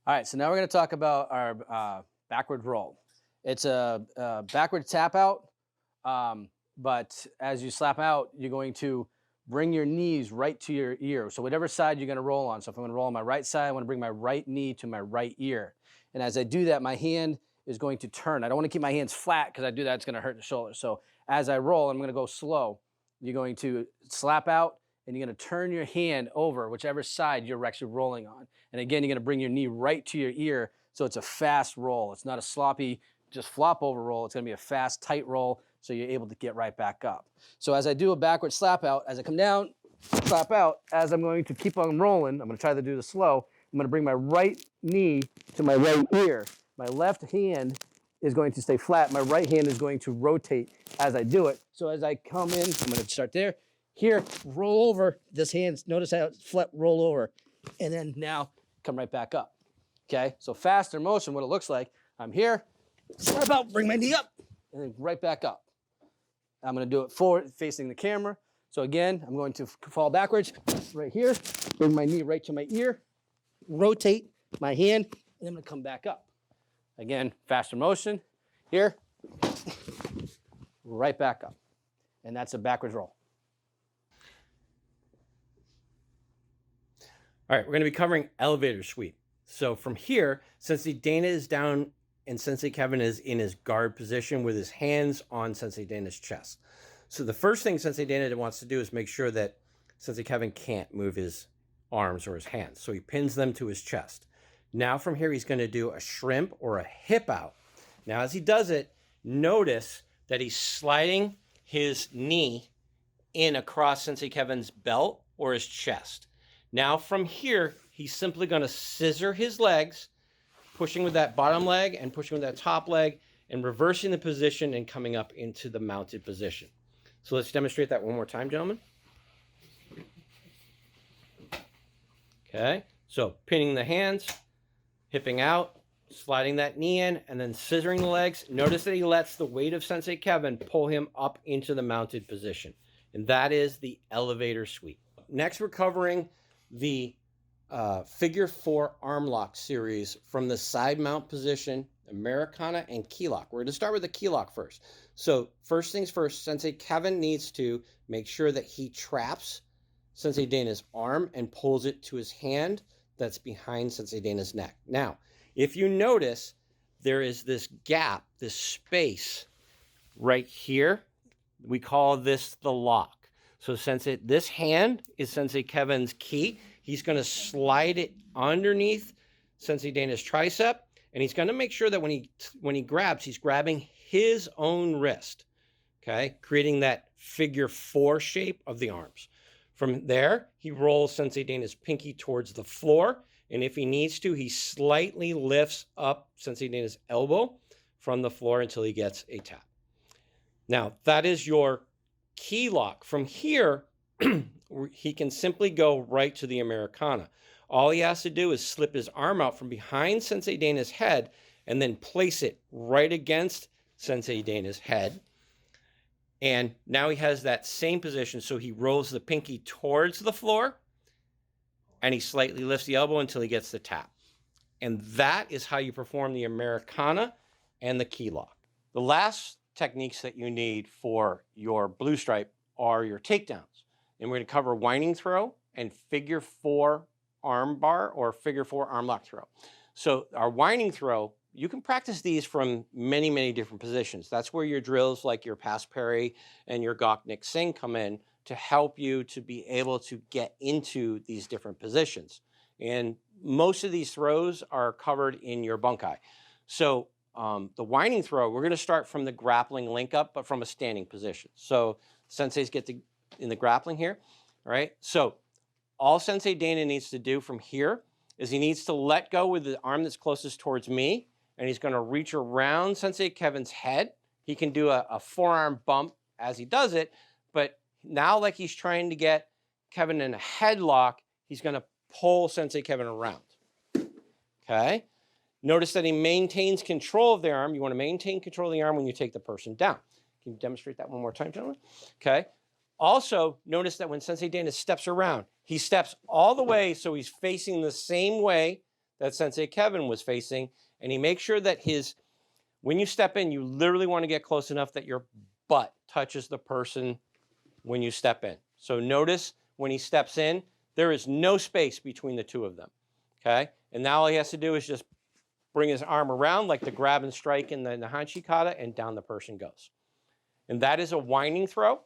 All right, so now we're going to talk about our backward roll. It's a backward tap out, but as you slap out, you're going to bring your knees right to your ear. So whatever side you're going to roll on. So if I'm going to roll on my right side, I want to bring my right knee to my right ear. And as I do that, my hand is going to turn. I don't want to keep my hands flat because I do that, it's going to hurt the shoulder. So as I roll, I'm going to go slow. You're going to slap out, and you're going to turn your hand over whichever side you're actually rolling on. And again, you're going to bring your knee right to your ear, so it's a fast roll. It's not a sloppy, just flop over roll. It's going to be a fast, tight roll, so you're able to get right back up. So as I do a backward slap out, as I come down, slap out, as I'm going to keep on rolling, I'm going to try to do this slow. I'm going to bring my right knee to my right ear. My left hand is going to stay flat. My right hand is going to rotate as I do it. So as I come in, I'm going to start there. Here, roll over this hand. Notice how it's flat, roll over. And then now come right back up. Okay, so faster motion, what it looks like. I'm here, slap out, bring my knee up, and then right back up. I'm going to do it forward, facing the camera. So again, I'm going to fall backwards right here, bring my knee right to my ear, rotate my hand, and I'm going to come back up. Again, faster motion. Here, right back up. And that's a backwards roll. All right, we're going to be covering elevator sweep. So from here, Sensei Dana is down and Sensei Kevin is in his guard position with his hands on Sensei Dana's chest. So the first thing Sensei Dana wants to do is make sure that Sensei Kevin can't move his arms or his hands. So he pins them to his chest. Now from here, he's going to do a shrimp or a hip out. Now as he does it, notice that he's sliding his knee in across Sensei Kevin's belt or his chest. Now from here, he's simply going to scissor his legs, pushing with that bottom leg and pushing with that top leg and reversing the position and coming up into the mounted position. So let's demonstrate that one more time, gentlemen. Okay, so pinning the hands, hipping out, sliding that knee in, and then scissoring the legs. Notice that he lets the weight of Sensei Kevin pull him up into the mounted position. And that is the elevator sweep. Next, we're covering the figure 4 arm lock series from the side mount position, Americana and Keylock. We're going to start with the Keylock first. So first things first, Sensei Kevin needs to make sure that he traps Sensei Dana's arm and pulls it to his hand that's behind Sensei Dana's neck. Now, if you notice, there is this gap, this space right here. We call this the lock. So this hand is Sensei Kevin's key. He's going to slide it underneath Sensei Dana's tricep, and he's going to make sure that when he grabs, he's grabbing his own wrist, okay, creating that figure 4 shape of the arms. From there, he rolls Sensei Dana's pinky towards the floor, and if he needs to, he slightly lifts up Sensei Dana's elbow from the floor until he gets a tap. Now, that is your key lock. From here, he can simply go right to the Americana. All he has to do is slip his arm out from behind Sensei Dana's head and then place it right against Sensei Dana's head. And now he has that same position. So he rolls the pinky towards the floor and he slightly lifts the elbow until he gets the tap. And that is how you perform the Americana and the key lock. The last techniques that you need for your blue stripe are your takedowns. And we're going to cover winding throw and figure 4 arm bar or figure 4 arm lock throw. So our winding throw, you can practice these from many, many different positions. That's where your drills like your pass parry and your gok nick sing come in to help you to be able to get into these different positions. And most of these throws are covered in your bunkai. So the winding throw, we're going to start from the grappling link up, but from a standing position. So senseis get in the grappling here, all right? So all Sensei Dana needs to do from here is he needs to let go with the arm that's closest towards me, and he's going to reach around Sensei Kevin's head. He can do a forearm bump as he does it, but now like he's trying to get Kevin in a headlock, he's going to pull Sensei Kevin around, okay? Notice that he maintains control of the arm. You want to maintain control of the arm when you take the person down. Can you demonstrate that one more time, gentlemen? Okay. Also, notice that when Sensei Dana steps around, he steps all the way so he's facing the same way that Sensei Kevin was facing, and he makes sure that when you step in, you literally want to get close enough that your butt touches the person when you step in. So notice when he steps in, there is no space between the two of them, okay? And now all he has to do is just bring his arm around like the grab and strike in the Hanshi kata, and down the person goes. And that is a winding throw.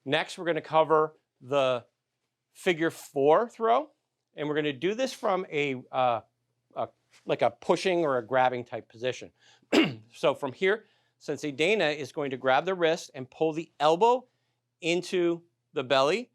Next, we're going to cover the figure 4 throw, and we're going to do this from like a pushing or a grabbing type position. So from here, Sensei Dana is going to grab the wrist and pull the elbow into the belly,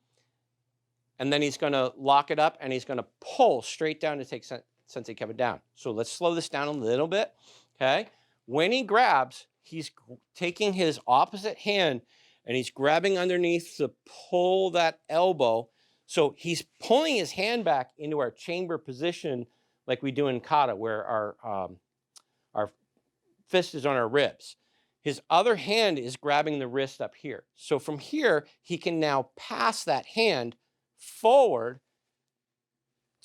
and then he's going to lock it up and he's going to pull straight down to take Sensei Kevin down. So let's slow this down a little bit, okay? When he grabs, he's taking his opposite hand and he's grabbing underneath to pull that elbow. So he's pulling his hand back into our chamber position like we do in kata, where our fist is on our ribs. His other hand is grabbing the wrist up here. So from here, he can now pass that hand forward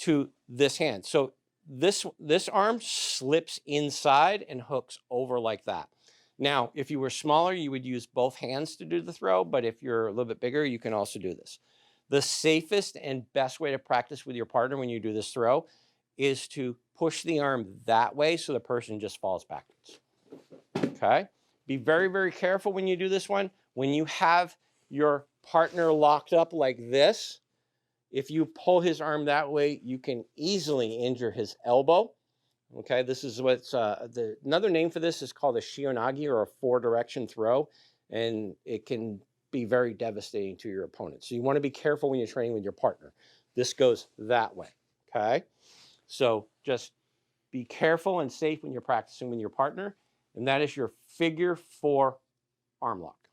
to this hand. So this arm slips inside and hooks over like that. Now, if you were smaller, you would use both hands to do the throw, but if you're a little bit bigger, you can also do this. The safest and best way to practice with your partner when you do this throw is to push the arm that way so the person just falls backwards, okay? Be very, very careful when you do this one. When you have your partner locked up like this, if you pull his arm that way, you can easily injure his elbow. Okay, this is what's another name for this is called a shionagi, or a 4-direction throw, and it can be very devastating to your opponent. So you want to be careful when you're training with your partner. This goes that way, okay? So just be careful and safe when you're practicing with your partner, and that is your figure 4 arm lock.